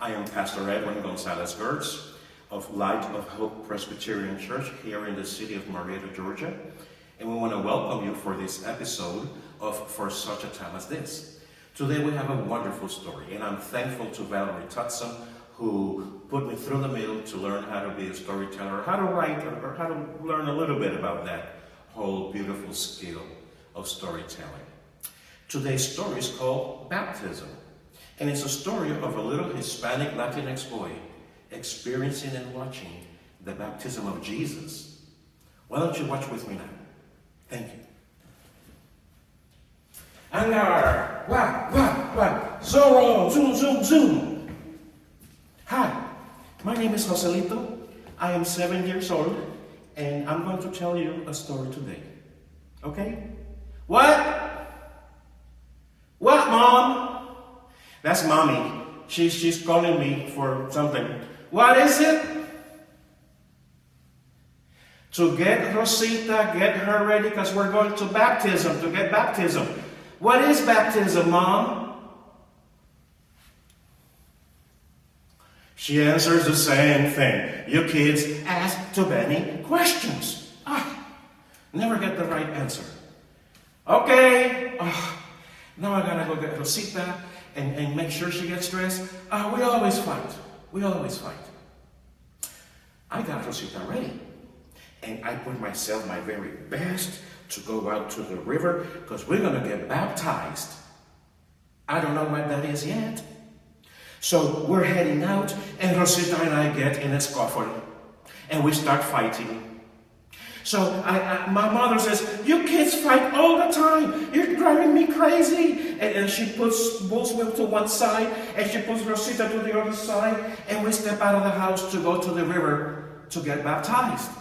I am Pastor Edwin Gonzalez-Gertz of Light of Hope Presbyterian Church here in the city of Marietta, Georgia. And we want to welcome you for this episode of For Such a Time as This. Today we have a wonderful story, and I'm thankful to Valerie Tutson, who put me through the mill to learn how to be a storyteller, or how to write, or how to learn a little bit about that whole beautiful skill of storytelling. Today's story is called Baptism, and it's a story of a little Hispanic Latinx boy experiencing and watching the baptism of Jesus. Why don't you watch with me now? Thank you. Angar, wah, Zorro, zoom. Hi, my name is Joselito. I am 7 years old, and I'm going to tell you a story today. Okay? What? What, Mom? That's Mommy. She's calling me for something. What is it? To get Rosita, get her ready, because we're going to baptism, to get baptism. What is baptism, Mom? She answers the same thing. You kids ask too many questions. Never get the right answer. Okay. Now I gotta go get Rosita and make sure she gets dressed. We always fight. I got Rosita ready. And I put myself my very best to go out to the river because we're going to get baptized. I don't know what that is yet. So we're heading out, and Rosita and I get in a scuffle, and we start fighting. So my mother says, "You kids fight all the time. You're driving me crazy." And she puts me to one side, and she puts Rosita to the other side, and we step out of the house to go to the river to get baptized.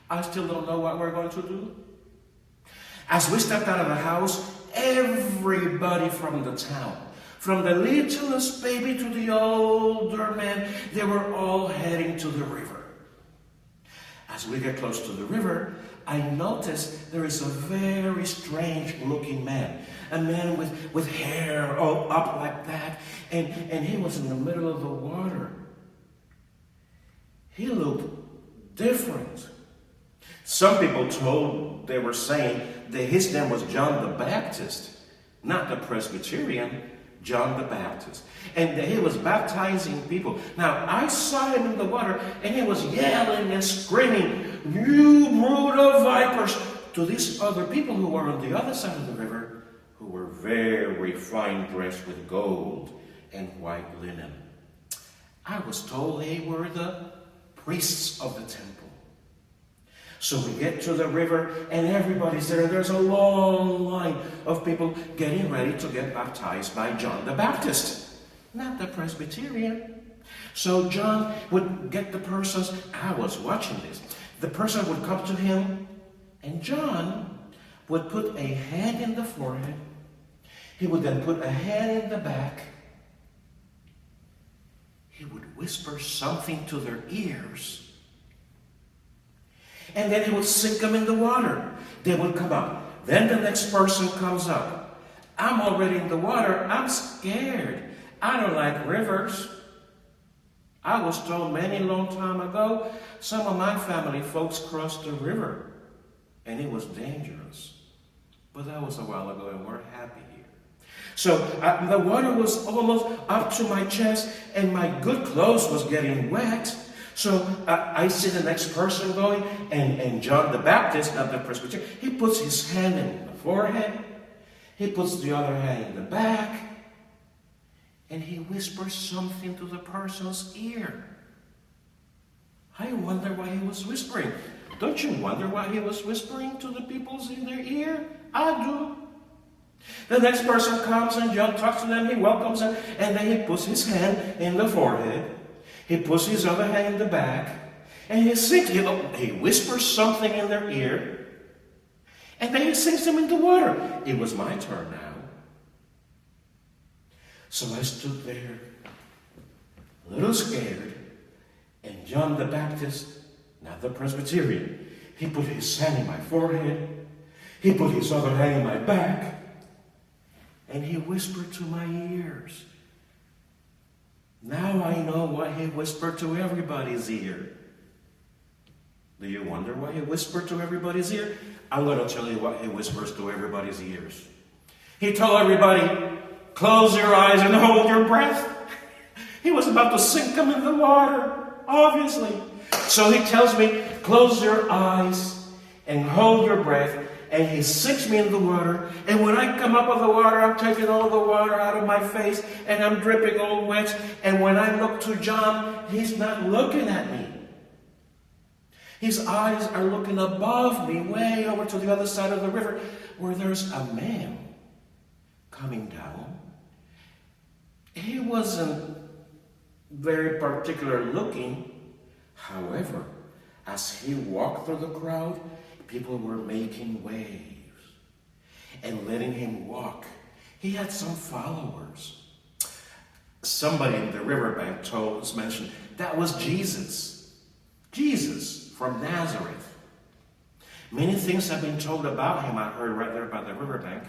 I still don't know what we're going to do. As we stepped out of the house, everybody from the town, from the littlest baby to the older man, they were all heading to the river. As we get close to the river, I noticed there is a very strange looking man. A man with hair all up like that. And he was in the middle of the water. He looked different. Some people they were saying that his name was John the Baptist, not the Presbyterian, John the Baptist. And that he was baptizing people. Now, I saw him in the water, and he was yelling and screaming, "You brood of vipers," to these other people who were on the other side of the river, who were very fine dressed with gold and white linen. I was told they were the priests of the temple. So we get to the river, and everybody's there. There's a long line of people getting ready to get baptized by John the Baptist, not the Presbyterian. So John would get the persons. I was watching this. The person would come to him, and John would put a hand in the forehead. He would then put a hand in the back. He would whisper something to their ears. And then he would sink them in the water. They would come up. Then the next person comes up. I'm already in the water. I'm scared. I don't like rivers. I was told many long time ago, some of my family folks crossed the river, and it was dangerous. But that was a while ago, and we're happy here. So the water was almost up to my chest, and my good clothes was getting wet. So I see the next person going, and John the Baptist, not the Presbyterian, he puts his hand in the forehead, he puts the other hand in the back, and he whispers something to the person's ear. I wonder why he was whispering. Don't you wonder why he was whispering to the people's in their ear? I do. The next person comes, and John talks to them, he welcomes them, and then he puts his hand in the forehead. He puts his other hand in the back, and he whispers something in their ear, and then he sinks them in the water. It was my turn now. So I stood there, a little scared, and John the Baptist, not the Presbyterian, he put his hand in my forehead, he put his other hand in my back, and he whispered to my ears, Now I know why he whispered to everybody's ear. Do you wonder why he whispered to everybody's ear? I'm going to tell you what he whispers to everybody's ears. He told everybody, close your eyes and hold your breath. He was about to sink them in the water, obviously. So he tells me, close your eyes and hold your breath. And he sinks me in the water. And when I come up with the water, I'm taking all the water out of my face. And I'm dripping all wet. And when I look to John, he's not looking at me. His eyes are looking above me, way over to the other side of the river, where there's a man coming down. He wasn't very particular looking. However, as he walked through the crowd, people were making waves and letting him walk. He had some followers. Somebody in the riverbank mentioned that was Jesus. Jesus from Nazareth. Many things have been told about him, I heard right there by the riverbank.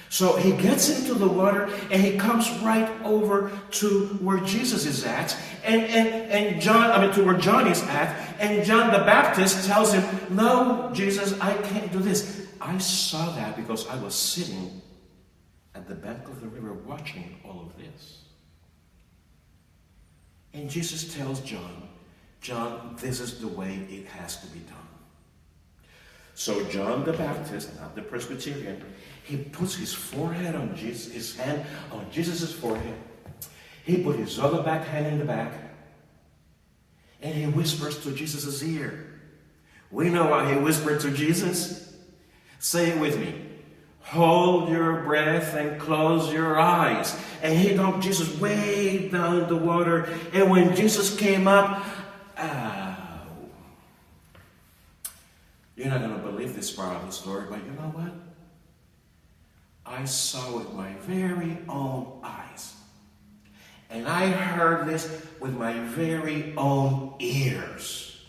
So he gets into the water and he comes right over to where Jesus is at, and John, to where John is at, and John the Baptist tells him, no, Jesus, I can't do this. I saw that because I was sitting at the bank of the river watching all of this. And Jesus tells John, this is the way it has to be done. So John the Baptist, not the Presbyterian, he puts his forehead on Jesus, his hand on Jesus' forehead. He put his other back hand in the back. And he whispers to Jesus' ear. We know why he whispered to Jesus. Say it with me. Hold your breath and close your eyes. And he dumped Jesus way down in the water. And when Jesus came up, you're not going to believe this part of the story, but you know what? I saw with my very own eyes. And I heard this with my very own ears.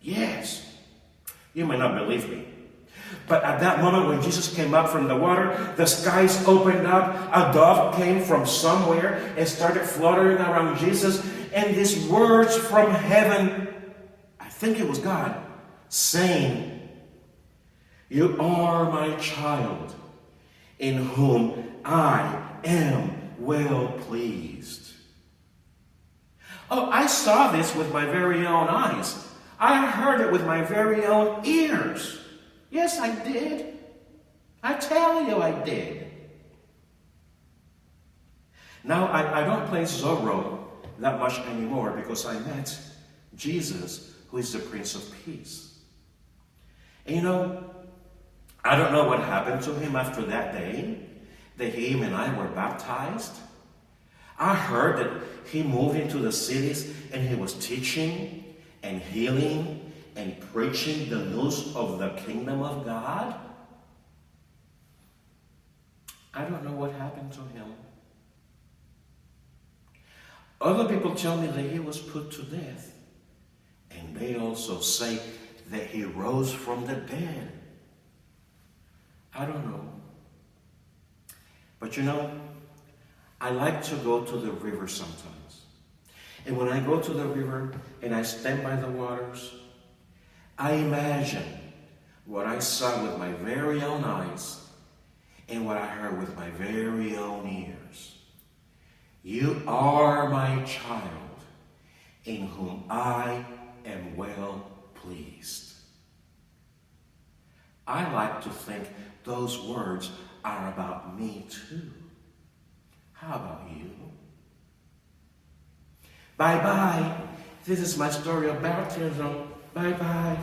Yes. You may not believe me. But at that moment when Jesus came up from the water, the skies opened up. A dove came from somewhere and started fluttering around Jesus. And these words from heaven, I think it was God, saying, you are my child, in whom I am well pleased. Oh, I saw this with my very own eyes. I heard it with my very own ears. Yes, I did. I tell you I did. Now, I don't play Zorro that much anymore because I met Jesus, who is the Prince of Peace. And you know, I don't know what happened to him after that day that him and I were baptized. I heard that he moved into the cities and he was teaching and healing and preaching the news of the kingdom of God. I don't know what happened to him. Other people tell me that he was put to death. And they also say that he rose from the dead. I don't know. But you know, I like to go to the river sometimes. And when I go to the river and I stand by the waters, I imagine what I saw with my very own eyes and what I heard with my very own ears. You are my child, in whom I am well pleased. I like to think those words are about me too. How about you? Bye-bye. This is my story of baptism. Bye-bye.